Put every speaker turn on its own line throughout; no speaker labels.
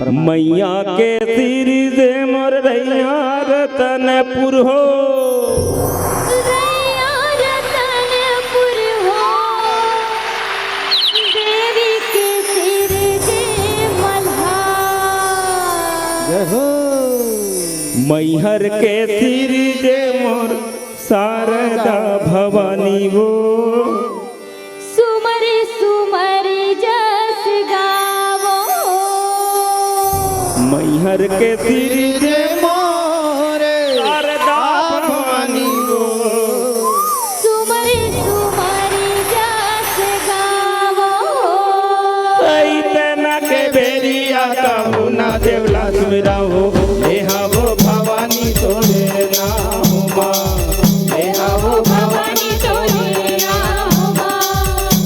मैया के सिर दे मोर रैया रतनपुर हो,
रैया रतनपुर हो, देवी के सिर दे मल्हार
हो। मैहर के सिर दे मोर शारदा भवानी हो,
सुमर सुमर जस गावो।
मैहर के सिर दे मोर शारदा भवानी हो,
सुमर सुमर जस गावो।
तना के बेरिया का मुना देवला सुमिरा हो, नेहा वो भवानी तोरे नाम माँ, नेहा वो
भवानी तोरे नाम माँ,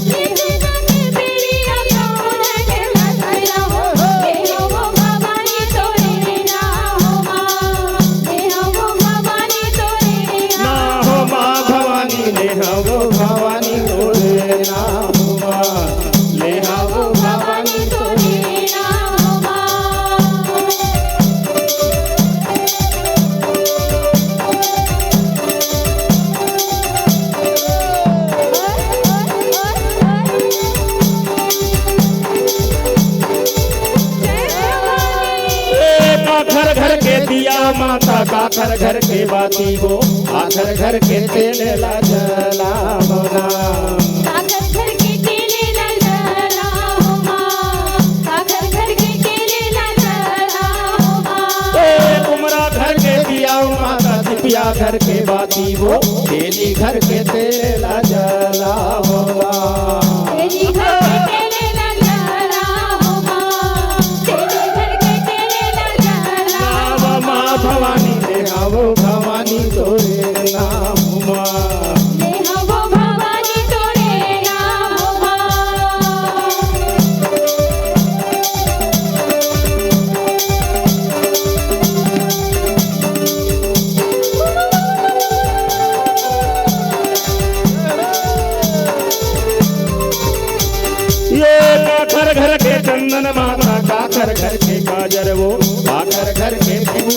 नेहा के बेरिया का मुना देवला सुमिरा हो, नेहा वो भवानी तोरे नाम माँ, नेहा वो भवानी तोरे
नाम माँ भवानी, नेहा वो भवानी तोरे नाम माँ, नेहा वो भवानी
तोरे नाम माँ।
घर घर के दिया माता का घर घर के बाती हो, आखर घर के तेल ला जला बना,
काकर घर के तेले ला जला हो माँ, काकर घर के तेले ला जला हो माँ।
उमरा घर के दिया माता दिपिया घर के बाती हो, तेली घर के तेल ला जला बना।
तेरी घर के तेले ला जला हो माँ, तेरी घर के तेले ला जला हो
माँ भवानी नेहा वो भवानी तोरे नाम माँ,
नेहा वो भवानी तोरे नाम माँ।
ये काकर घर के चंदन माता काकर घर के काजर वो, काकर घर के फूल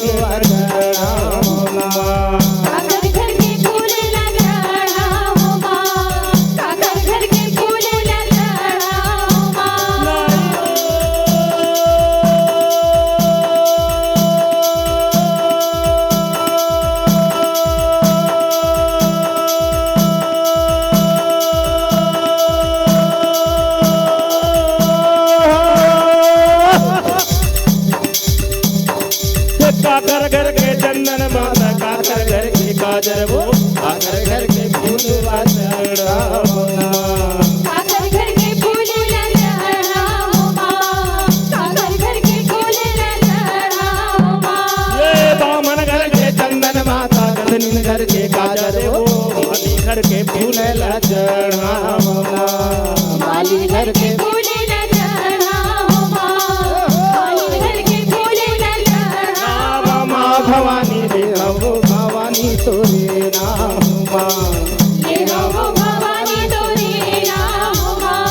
काकर घर के फूल ला जला हो माँ, काकर घर के फूल ला जला हो माँ।
काकर घर के चंदन माता काकर घर के काजर वो, काकर घर के फूल
काकर घर के फूल ला जला हो माँ, काकर घर के फूल ला जला हो माँ।
ये बामन घर के चंदन माता गधनी घर के काजर वो, माली घर के फूल ला चढ़ावना,
माली घर के फूल ला जला हो माँ, माली घर के फूल ला जला हो
माँ भवानी नेहा वो भवानी तोरे नाम माँ,
नेहा वो भवानी तोरे नाम माँ।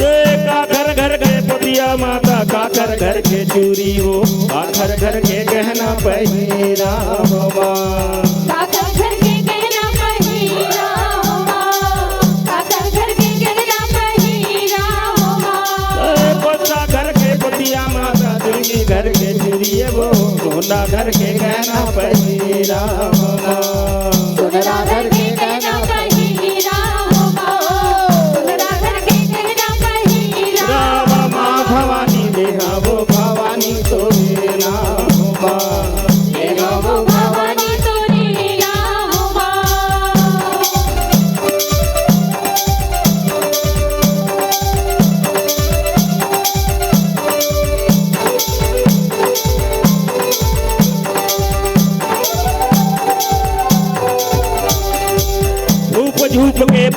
ये काकर घर के पुतिया माता काकर घर के चूरी हो, काकर घर के गहना पहिरा माँ,
काकर घर के गहना पहिरा हो माँ, काकर घर के गहना पहिरा हो माँ।
कोसा घर के पुतिया माता दुर्गी घर के चूरी वो, सोना घर के गहना पहिरा माँ,
सुनरा घर के गहना पहिरा हो माँ, सुनरा घर के गहना पहिरा
राम माँ भवानी नेहा वो भवानी तोरे नाम माँ,
नेहा वो भवानी तोरे नाम माँ।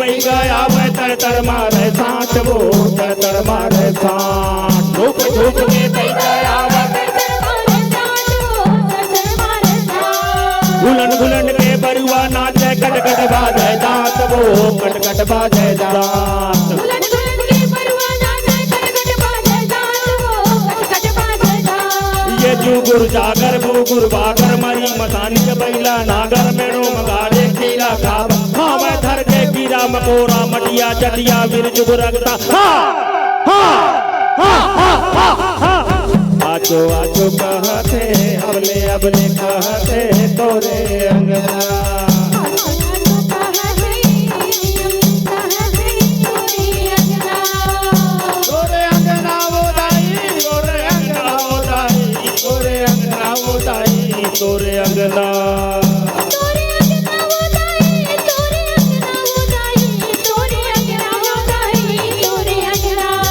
पै गया वह तर तर मारे सांट वो तर तर मारे सांट धूप धूप के पै गया वह घुलन घुलन के बरुआ नाचे कट कट बाजे दांत वो कट कट बाजे दांत ये जुगुर जागर बुगुर बागर मरी मसान के बैला नागर मेड़ो मगाड़े कीड़ा खाब हाँ मैं धर के कीड़ा मकोड़ा मटिया चटिया वीर जुगुर रगता आजो आजो कहते अबले अबले कहते तोरे अंगना तोरे अंगना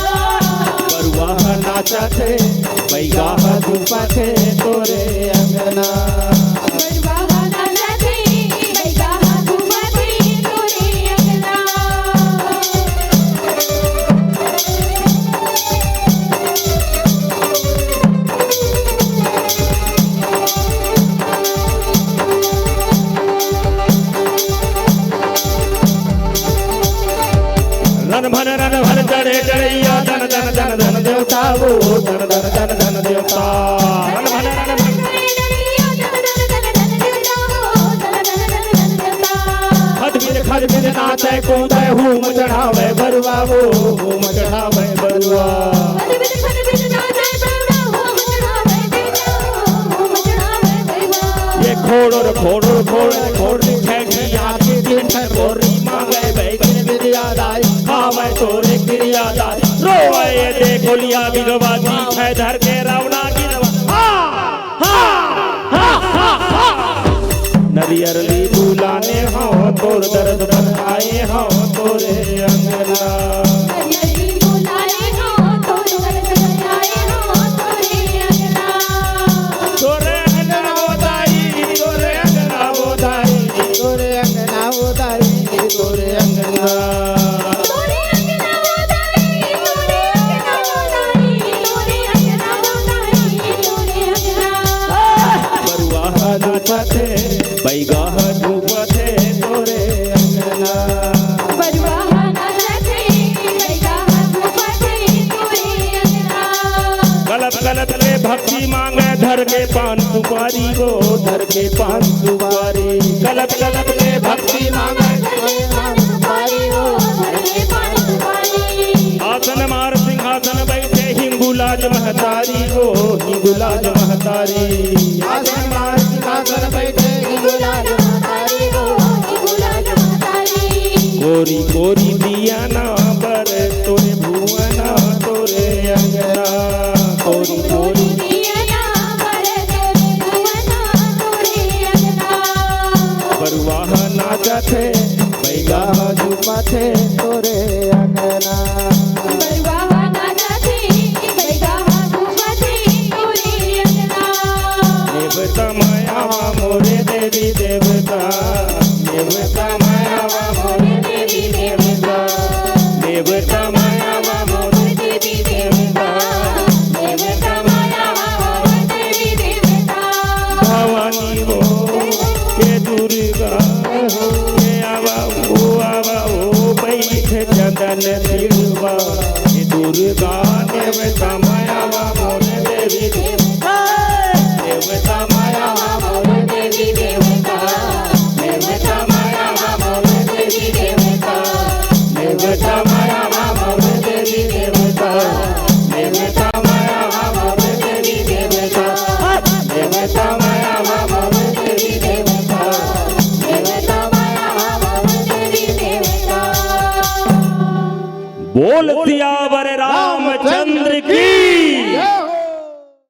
बरुआ नाचा थे बैगा धूपा थे तोरे अंगना रन भन चढ़े चढ़ैया धन धन धन धन देवता वो धन धन धन धन देवता रन भन खद बिन नाचे कूदे हूम चढ़ावे बरुआ वो हूम चढ़ावे बरुआ ये खोड़ खोड़ खोड़ खोड़ खैठी आके दिन गोरी मांगे बैगन विद्या दाई खावे तोरे क्रिया दाई रोवे ये देखो लिया बिगवा जी है धर के रावणा गिरवा नरियर ली बुलाने हो तोर दर्द बनाए हो तोरे अंगना बैगा धूपथे तोरे अंगना गलत गलत ले भक्ति मांगे धर के पान सुपारी वो धर के पान सुपारी गलत गलत ले भक्ति मांगे आसन मार सिंहासन बैठे हिंगुलाज महतारी वो हिंगुलाज महतारी आसन मार सिंहासन बैठे गोरी गोरी दिया ना बर तोरे भुवना तोरे अंगना गोरी गोरी बरुआ नाचा थे बैगा धूपा थे तोरे अंगना देवता माया मोरे देवी देवता देवता माया मोरे देवी देवता देवता माया मोरे देवी देवता देवता माया मोरे देवी देवता भवानी हो के दुर्गा हो के आवा ओ बैठ चंदन सिरवा के दुर्गा देवता माया मोरे देवी देवता देवता माया मोरे देवी देवता देवता माया मोरे देवी देवता देवता माया मोरे देवी देवता देवता माया मोरे देवी देवता देवता माया मोरे देवी देवता देवता माया मोरे देवी देवता बोल सियावर